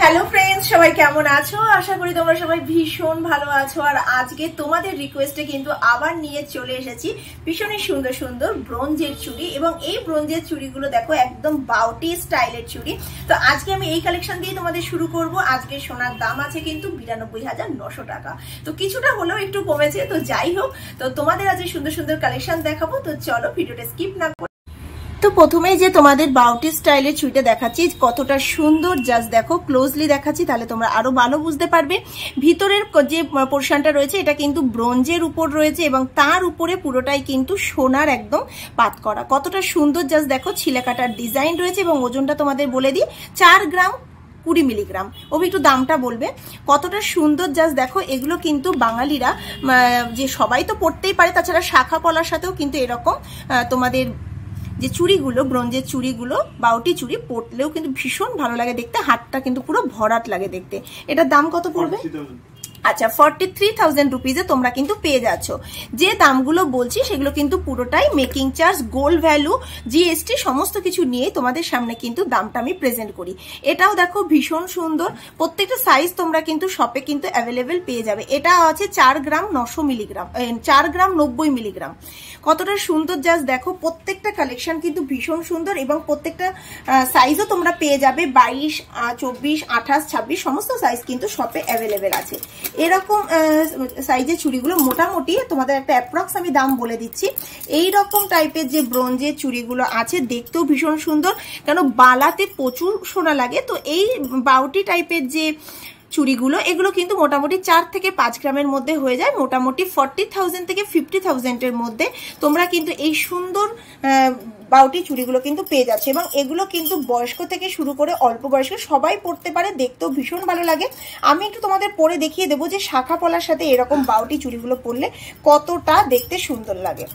Hello friends, সবাই কেমন আছো? আশা করি তোমরা সবাই ভীষণ ভালো আছো। আর আজকে তোমাদের রিকোয়েস্টে কিন্তু আবার নিয়ে চলে এসেছি ভীষণই সুন্দর সুন্দর ব্রোঞ্জের চুড়ি। এবং এই ব্রোঞ্জের চুড়িগুলো দেখো একদম বাউটি স্টাইলের চুড়ি। তো আজকে আমি এই কালেকশন দিয়ে তোমাদের শুরু করব। আজকে সোনার দাম আছে কিন্তু 92,900 টাকা। তো কিছুটা হলেও একটু কমেছে। তো যাই হোক, তো তোমাদের আজকে সুন্দর সুন্দর কালেকশন দেখাবো। তো চলো ভিডিওটা স্কিপ না করে। তো প্রথমেই যে তোমাদের বাউটি স্টাইলের চুড়িটা দেখাচ্ছি, কতটা সুন্দর, জাস্ট দেখো ক্লোজলি দেখাচ্ছি, তাহলে তোমরা আরো ভালো বুঝতে পারবে। ভিতরের যে পোর্শনটা রয়েছে এটা কিন্তু ব্রোঞ্জের উপর রয়েছে এবং তার উপরে পুরোটাই কিন্তু সোনার একদম পাত করা। কতটা সুন্দর, জাস্ট দেখো ছিলে কাটার ডিজাইন রয়েছে। এবং ওজনটা তোমাদের বলে দিই, 4 গ্রাম 20 মিলিগ্রাম। একটু দামটা বলবে। কতটা সুন্দর, জাস্ট দেখো। এগুলো কিন্তু বাঙালিরা যে সবাই তো পড়তেই পারে, তাছাড়া শাখা পলার সাথেও কিন্তু এরকম তোমাদের যে চুড়িগুলো, ব্রোঞ্জের চুড়িগুলো, বাউটি চুড়ি পরলেও কিন্তু ভীষণ ভালো লাগে দেখতে। হাতটা কিন্তু পুরো ভরাট লাগে দেখতে। এটার দাম কত পড়বে? আচ্ছা, 43,000 রুপিজে তোমরা কিন্তু পেয়ে যাচ্ছ। যে দামগুলো বলছি সেগুলো কিন্তু পুরোটাই making charge, gold value, GST সমস্ত কিছু নিয়ে তোমাদের সামনে কিন্তু দামটা আমি প্রেজেন্ট করি। এটাও দেখো ভীষণ সুন্দর। প্রত্যেকটা সাইজ তোমরা কিন্তু শপে কিন্তু অ্যাভেলেবেল পেয়ে যাবে। এটা আছে 4 গ্রাম 900 মিলিগ্রাম, 4 গ্রাম 90 মিলিগ্রাম। কতটা সুন্দর, জাস্ট দেখো। প্রত্যেকটা কালেকশন কিন্তু ভীষণ সুন্দর এবং প্রত্যেকটা সাইজও তোমরা পেয়ে যাবে। 22, 24, 28, 26 সমস্ত সাইজ কিন্তু শপে অ্যাভেলেবেল আছে। এরকম সাইজের চুড়িগুলো মোটামুটি তোমাদের একটা অ্যাপ্রক্স আমি দাম বলে দিচ্ছি। এই রকম টাইপের যে ব্রোঞ্জের চুড়িগুলো আছে দেখতেও ভীষণ সুন্দর, কেন বালাতে প্রচুর সোনা লাগে। তো এই বাউটি টাইপের যে চুড়িগুলো, এগুলো কিন্তু মোটামুটি 4 থেকে 5 গ্রামের মধ্যে হয়ে যায়। মোটামুটি 40,000 থেকে 50,000 এর মধ্যে তোমরা কিন্তু এই সুন্দর বাউটি চুড়িগুলো কিন্তু পেয়ে যাচ্ছে। এবং এগুলো কিন্তু বয়স্ক থেকে শুরু করে অল্প বয়স্ক সবাই পরতে পারে, দেখতেও ভীষণ ভালো লাগে। আমি একটু তোমাদের পরে দেখিয়ে দেবো যে শাখা পলার সাথে এরকম বাউটি চুড়িগুলো পরলে কতটা দেখতে সুন্দর লাগে।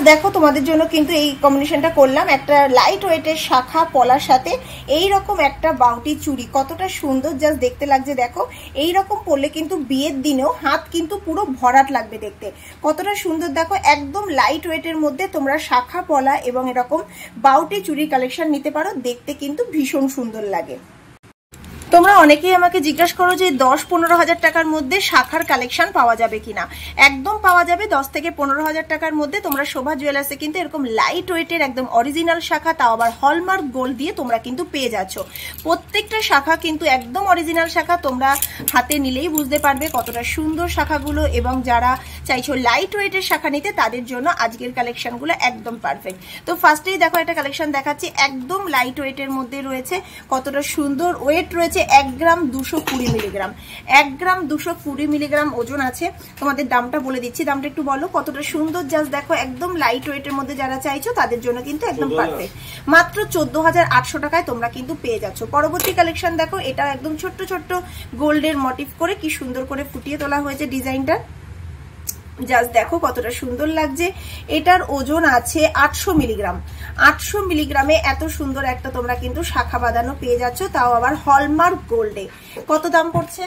দেখো, তোমাদের জন্য কিন্তু এই কম্বিনেশনটা করলাম, একটা লাইট ওয়েটের শাখা পলার সাথে এই রকম একটা বাউটি চুড়ি। কতটা সুন্দর, জাস্ট দেখতে লাগছে দেখো। এই রকম পরলে কিন্তু বিয়ের দিনেও হাত কিন্তু পুরো ভরাট লাগবে দেখতে। কতটা সুন্দর দেখো, একদম লাইট ওয়েটের মধ্যে তোমরা শাখা পলা এবং এরকম বাউটি চুড়ি কালেকশন নিতে পারো, দেখতে কিন্তু ভীষণ সুন্দর লাগে। তোমরা অনেকেই আমাকে জিজ্ঞাসা করো যে 10-15 হাজার টাকার মধ্যে শাখার কালেকশন পাওয়া যাবে কিনা। একদম পাওয়া যাবে। 10 থেকে 15 হাজার টাকার মধ্যে তোমরা শোভা জুয়েলার্সে কিন্তু এরকম লাইট ওয়েটের একদম অরিজিনাল শাখা, তাও আবার হলমার্ক গোল্ড দিয়ে তোমরা কিন্তু পেয়ে যাচ্ছ। প্রত্যেকটা শাখা কিন্তু একদম অরিজিনাল শাখা, তোমরা হাতে নিলেই বুঝতে পারবে কতটা সুন্দর শাখাগুলো। এবং যারা চাইছো লাইট ওয়েটের শাখা নিতে, তাদের জন্য আজকের কালেকশনগুলো একদম পারফেক্ট। তো ফার্স্টেই দেখো একটা কালেকশন দেখাচ্ছি, একদম লাইট ওয়েটের মধ্যে রয়েছে। কতটা সুন্দর ওয়েট রয়েছে, 1 গ্রাম 220 মিলিগ্রাম। 1 গ্রাম 220 মিলিগ্রাম ওজন আছে। তোমাদের দামটা বলে দিচ্ছি, দামটা একটু বলো। কতটা সুন্দর, জাস্ট দেখো। একদম লাইট ওয়েটের মধ্যে যারা চাইছো তাদের জন্য কিন্তু একদম পারফেক্ট। মাত্র 14,800 টাকায় তোমরা কিন্তু পেয়ে যাচ্ছ। পরবর্তী কালেকশন দেখো, এটা একদম ছোট্ট ছোট্ট গোল্ডের মোটিভ করে কি সুন্দর করে ফুটিয়ে তোলা হয়েছে ডিজাইনটা। জাস্ট দেখো কতটা সুন্দর লাগছে। এটার ওজন আছে 800 মিলিগ্রাম। 800 মিলিগ্রামে এত সুন্দর একটা তোমরা কিন্তু শাখা বাঁধানো পেয়ে যাচ্ছ, তাও আবার হলমার্ক গোল্ডে। কত দাম পড়ছে?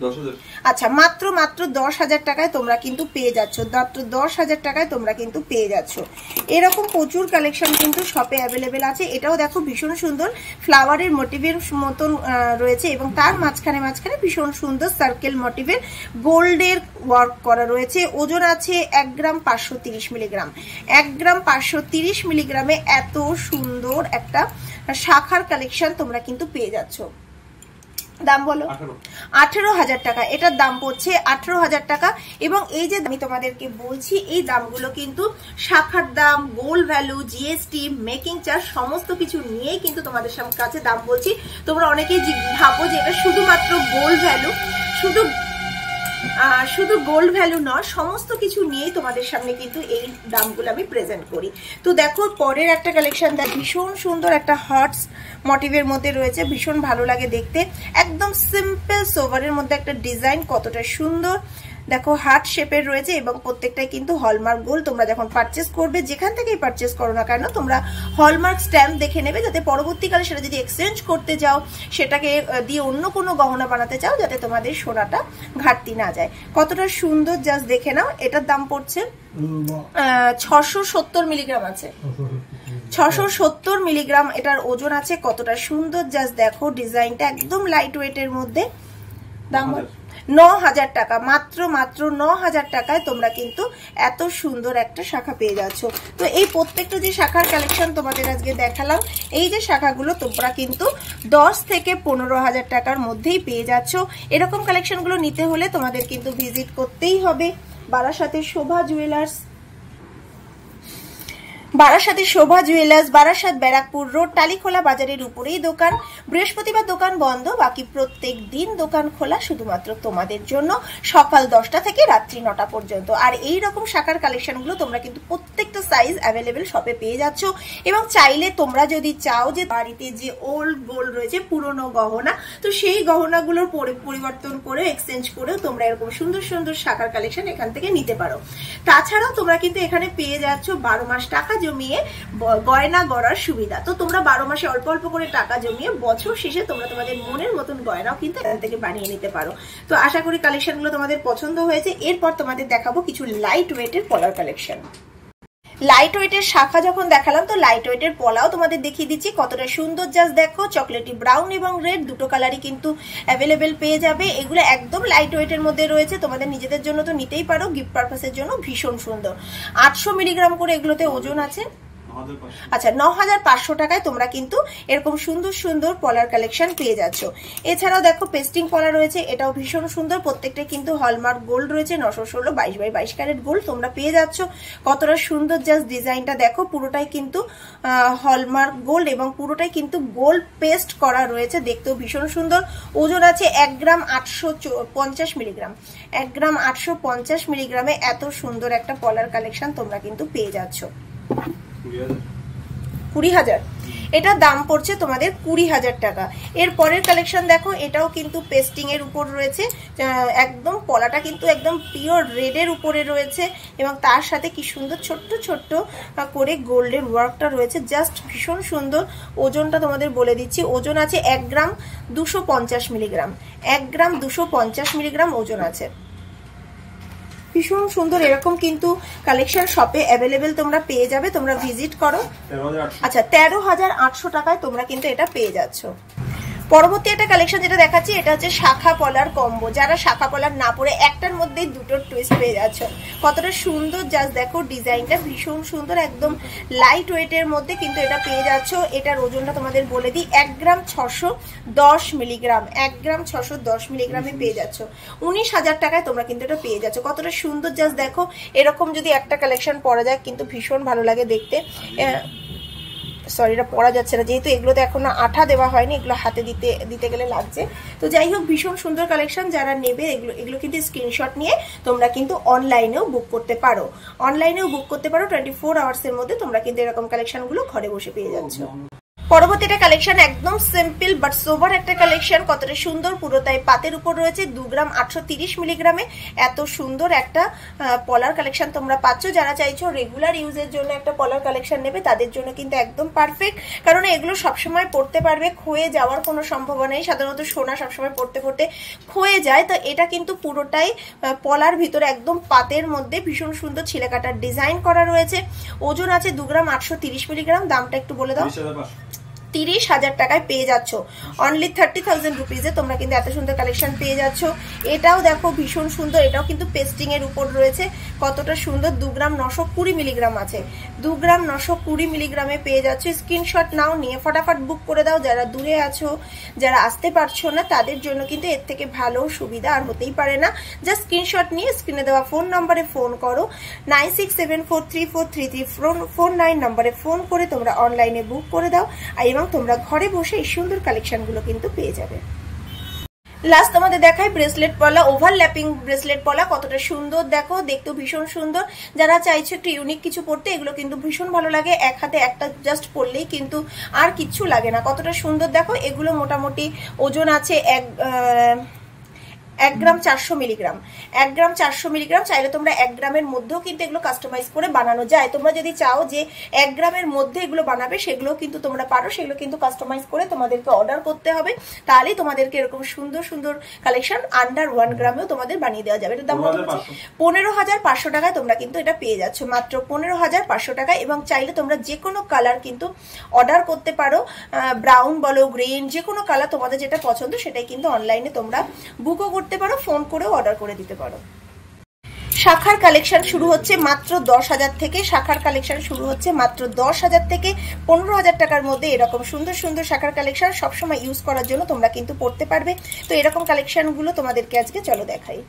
10,000। আচ্ছা, মাত্র 10,000 টাকায় তোমরা কিন্তু পেয়ে যাচ্ছ। মাত্র 10,000 টাকায় তোমরা কিন্তু পেয়ে যাচ্ছ। এরকম প্রচুর কালেকশন কিন্তু শপে অ্যাভেলেবেল আছে। এটাও দেখো ভীষণ সুন্দর, ফ্লাওয়ারের মোটিভের মতন রয়েছে এবং তার মাঝখানে মাঝখানে ভীষণ সুন্দর সার্কেল মোটিভের গোল্ডের ওয়ার্ক করা রয়েছে। ওজন আছে 1 গ্রাম 530 মিলিগ্রাম। 1 গ্রাম 530 মিলিগ্রামে এত সুন্দর একটা শাখার কালেকশন তোমরা কিন্তু পেয়ে যাচ্ছ। দাম বলো? 18,000 টাকা। এটার দাম পড়ছে 18,000 টাকা। এবং এই যে আমি তোমাদেরকে বলছি, এই দামগুলো কিন্তু শাখার দাম, gold value, GST, making charge সমস্ত কিছু নিয়েই কিন্তু তোমাদের কাছে দাম বলছি। তোমরা অনেকেই ভাবো যে এটা শুধুমাত্র গোল্ড ভ্যালু, শুধু গোল্ড ভ্যালু নয়, সমস্ত কিছু নিয়েই তোমাদের সামনে কিন্তু এই দামগুলো আমি প্রেজেন্ট করি। তো দেখো পরের একটা কালেকশন, ভীষণ সুন্দর একটা হার্টস মোটিভের মধ্যে রয়েছে, ভীষণ ভালো লাগে দেখতে। একদম সিম্পল সোভারের মধ্যে একটা ডিজাইন, কতটা সুন্দর দেখো। হার্ট শেপের রয়েছে এবং প্রত্যেকটাই কিন্তু হলমার্ক গোল্ড। তোমরা যখন পারচেস করবে, যেখান থেকেই পারচেস করো না কেন, তোমরা হলমার্ক স্ট্যাম্প দেখে নেবে, যাতে পরবর্তীকালে সেটা যদি এক্সচেঞ্জ করতে যাও, সেটাকে দিয়ে অন্য কোনো গহনা বানাতে চাও, যাতে তোমাদের সোনাটা ঘাটতি না যায়। কতটা সুন্দর, জাস্ট দেখে নাও। এটার দাম পড়ছে 670 মিলিগ্রাম আছে। 670 মিলিগ্রাম এটার ওজন আছে। কতটা সুন্দর জাস্ট দেখো, ডিজাইনটা একদম লাইট ওয়েটের মধ্যে। দাম 9,000 টাকা, মাত্র 9,000 টাকায় তোমরা কিন্তু এত সুন্দর একটা শাখা পেয়ে যাচ্ছ। তো এই প্রত্যেকটা যে শাখার কালেকশন তোমাদের আজকে দেখালাম, এই যে শাখাগুলো তোমরা কিন্তু 10 থেকে 15,000 টাকার মধ্যেই পেয়ে যাচ্ছ। এরকম কালেকশনগুলো নিতে হলে তোমাদের কিন্তু ভিজিট করতেই হবে বারাসাতের শোভা জুয়েলার্স, বারাসাত ব্যারাকপুর রোড, টালিখোলা বাজারের উপরেই দোকান। বৃহস্পতিবার দোকান বন্ধ, বাকি প্রত্যেক দিন দোকান খোলা শুধুমাত্র তোমাদের জন্য সকাল 10টা থেকে রাত্রি 9টা পর্যন্ত। আর এই রকম শাখার কালেকশনগুলো তোমরা কিন্তু প্রত্যেকটা সাইজ অ্যাভেলেবেল শপে পেয়ে যাচ্ছ। এবং চাইলে তোমরা যদি চাও যে বাড়িতে যে ওল্ড গোল্ড রয়েছে, পুরনো গহনা, তো সেই গহনাগুলোর পরিবর্তন করে এক্সচেঞ্জ করেও তোমরা এরকম সুন্দর সুন্দর শাখার কালেকশন এখান থেকে নিতে পারো। তাছাড়াও তোমরা কিন্তু এখানে পেয়ে যাচ্ছ 12 মাস টাকা জমিয়ে গয়না গড়ার সুবিধা। তো তোমরা 12 মাসে অল্প অল্প করে টাকা জমিয়ে বছর শেষে তোমরা তোমাদের মনের মতন গয়নাও কিন্তু এখান থেকে বানিয়ে নিতে পারো। তো আশা করি কালেকশনগুলো তোমাদের পছন্দ হয়েছে। এরপর তোমাদের দেখাবো কিছু লাইট ওয়েটের পলার কালেকশন। লাইট ওয়েটের শাখা যখন দেখালাম, তো লাইট ওয়েটের পলাও তোমাদের দেখিয়ে দিচ্ছি কতটা সুন্দর। জাস্ট দেখো, চকলেটি ব্রাউন এবং রেড দুটো কালারই কিন্তু অ্যাভেলেবেল পেয়ে যাবে। এগুলো একদম লাইট ওয়েটের মধ্যে রয়েছে, তোমাদের নিজেদের জন্য তো নিতেই পারো, গিফট পারপাসের জন্য ভীষণ সুন্দর। 800 মিলিগ্রাম করে এগুলোতে ওজন আছে। আচ্ছা, 9,500 টাকায় তোমরা কিন্তু এরকম সুন্দর সুন্দর পলার কালেকশন পেয়ে যাচ্ছ। এছাড়াও দেখো পেস্টিং পলা রয়েছে, এটাও ভীষণ সুন্দর। প্রত্যেকটা কিন্তু হলমার্ক গোল্ড রয়েছে, 916 22/22 ক্যারেট গোল্ড তোমরা পেয়ে যাচ্ছ। কতটা সুন্দর জাস্ট ডিজাইনটা দেখো, পুরোটাই কিন্তু হলমার্ক গোল্ড এবং পুরোটাই কিন্তু গোল্ড পেস্ট করা রয়েছে, দেখতেও ভীষণ সুন্দর। ওজন আছে 1 গ্রাম 850 মিলিগ্রাম। 1 গ্রাম 850 মিলিগ্রামে এত সুন্দর একটা পলার কালেকশন তোমরা কিন্তু পেয়ে যাচ্ছ। 20,000, এটার দাম পড়ছে তোমাদের 20,000 টাকা। এর পরের কালেকশন দেখো, এটাও কিন্তু পেস্টিং এর উপর রয়েছে, একদম পলাটা কিন্তু একদম পিওর রেড এর উপরে রয়েছে এবং তার সাথে কি সুন্দর ছোট্ট ছোট্ট করে গোল্ডের ওয়ার্কটা রয়েছে, জাস্ট ভীষণ সুন্দর। ওজনটা তোমাদের বলে দিচ্ছি, ওজন আছে 1 গ্রাম 250 মিলিগ্রাম। 1 গ্রাম 250 মিলিগ্রাম ওজন আছে। ভীষণ সুন্দর এরকম কিন্তু কালেকশন শপে অ্যাভেলেবেল তোমরা পেয়ে যাবে, তোমরা ভিজিট করো। আচ্ছা, 13,800 টাকায় তোমরা কিন্তু এটা পেয়ে যাচ্ছ। পরবর্তী একটা কালেকশন যেটা দেখাচ্ছি, এটা হচ্ছে শাখা পলার কম্বো। যারা শাখা পলার না পরে একটার মধ্যে দুটো টুইস্ট পেয়ে যাচ্ছ, কতটা সুন্দর জাস্ট দেখো, ডিজাইনটা ভীষণ সুন্দর, একদম লাইট ওয়েটের মধ্যে কিন্তু এটা পেয়ে যাচ্ছ। এটার ওজনটা তোমাদের বলে দিই, 1 গ্রাম 610 মিলিগ্রাম। 1 গ্রাম 610 মিলিগ্রামে পেয়ে যাচ্ছ। 19,000 টাকায় তোমরা কিন্তু এটা পেয়ে যাচ্ছ। কতটা সুন্দর জাস্ট দেখো, এরকম যদি একটা কালেকশন পরা যায় কিন্তু ভীষণ ভালো লাগে দেখতে। সরি, এটা পরা যাচ্ছে না যেহেতু এগুলোতে এখনো আঠা দেওয়া হয়নি, এগুলো হাতে দিতে গেলে লাগছে। তো যাই হোক, ভীষণ সুন্দর কালেকশন। যারা নেবে এগুলো কিন্তু স্ক্রিনশট নিয়ে তোমরা কিন্তু অনলাইনেও বুক করতে পারো। 24 আওয়ার্সের মধ্যে তোমরা কিন্তু এরকম কালেকশনগুলো ঘরে বসে পেয়ে যাচ্ছ। পরবর্তী একটা কালেকশন একদম সিম্পল বাট সোবার একটা কালেকশন, কতটা সুন্দর, পুরোটাই পাতের উপর রয়েছে। 2 গ্রাম 830 মিলিগ্রামে এত সুন্দর একটা পলার কালেকশন তোমরা পাচ্ছ। যারা চাইছো রেগুলার ইউজের জন্য একটা পলার কালেকশন নেবে, তাদের জন্য কিন্তু একদম পারফেক্ট, কারণ এগুলো সবসময় পড়তে পারবে, ক্ষয়ে যাওয়ার কোনো সম্ভাবনা নেই। সাধারণত সোনা সবসময় পড়তে পড়তে ক্ষয়ে যায়, তো এটা কিন্তু পুরোটাই পলার ভিতরে একদম পাতের মধ্যে ভীষণ সুন্দর ছিলেকাটার ডিজাইন করা রয়েছে। ওজন আছে 2 গ্রাম 830 মিলিগ্রাম। দামটা একটু বলে দাও। 30,000 টাকায় পেয়ে যাচ্ছ। অনলি 30,000 রুপিজে তোমরা কিন্তু এত সুন্দর কালেকশন পেয়ে যাচ্ছ। এটাও দেখো ভীষণ সুন্দর, এটাও কিন্তু পেস্টিং এর উপর রয়েছে, কতটা সুন্দর। 2 গ্রাম 920 মিলিগ্রাম আছে। 2 গ্রাম 920 মিলিগ্রামে পেয়ে যাচ্ছ। স্ক্রিনশট নাও, নিয়ে ফটাফট বুক করে দাও। যারা দূরে আছো, যারা আসতে পারছো না, তাদের জন্য কিন্তু এর থেকে ভালো সুবিধা আর হতেই পারে না। জাস্ট স্ক্রিনশট নিয়ে স্ক্রিনে দেওয়া ফোন নম্বরে ফোন করো, 9674343349 নম্বরে ফোন করে তোমরা অনলাইনে বুক করে দাও, এবং তোমরা ঘরে বসে এই সুন্দর কালেকশনগুলো কিন্তু পেয়ে যাবে। লাস্ট তোমাদের দেখাই ব্রেসলেট পলা, ওভারল্যাপিং ব্রেসলেট পলা, কতটা সুন্দর দেখো, দেখতে ভীষণ সুন্দর। যারা চাইছো একটু ইউনিক কিছু পড়তে, এগুলো কিন্তু ভীষণ ভালো লাগে। এক হাতে একটা জাস্ট পরলেই কিন্তু আর কিচ্ছু লাগে না, কতটা সুন্দর দেখো। এগুলো মোটামুটি ওজন আছে 1 গ্রাম 400 মিলিগ্রাম, 1 গ্রাম 400 মিলিগ্রাম। চাইলে তোমরা 1 গ্রামের মধ্যেও কিন্তু এগুলো কাস্টমাইজ করে বানানো যায়। তোমরা যদি চাও যে 1 গ্রামের মধ্যে এগুলো বানাবে, সেগুলো কিন্তু তোমরা পারো। সেগুলো কিন্তু কাস্টমাইজ করে তোমাদেরকে অর্ডার করতে হবে, তাহলেই তোমাদেরকে এরকম সুন্দর সুন্দর কালেকশন আন্ডার 1 গ্রামেও তোমাদের বানিয়ে দেওয়া যাবে। এটার দাম 15,500 টাকায় তোমরা কিন্তু এটা পেয়ে যাচ্ছ, মাত্র 15,500 টাকায়। এবং চাইলে তোমরা যে কোনো কালার কিন্তু অর্ডার করতে পারো, ব্রাউন বলো, গ্রিন, যে কোনো কালার তোমাদের যেটা পছন্দ সেটাই কিন্তু অনলাইনে তোমরা বুকও করতে পারো, ফোন করেও অর্ডার করে দিতে পারো। শাখার কালেকশন শুরু হচ্ছে মাত্র 10,000 থেকে। শাখার কালেকশন শুরু হচ্ছে মাত্র 10,000 থেকে 15,000 টাকার মধ্যে। এরকম সুন্দর সুন্দর শাখার কালেকশন সবসময় ইউজ করার জন্য তোমরা কিন্তু পড়তে পারবে। তো এরকম কালেকশনগুলো তোমাদেরকে আজকে চলো দেখাই।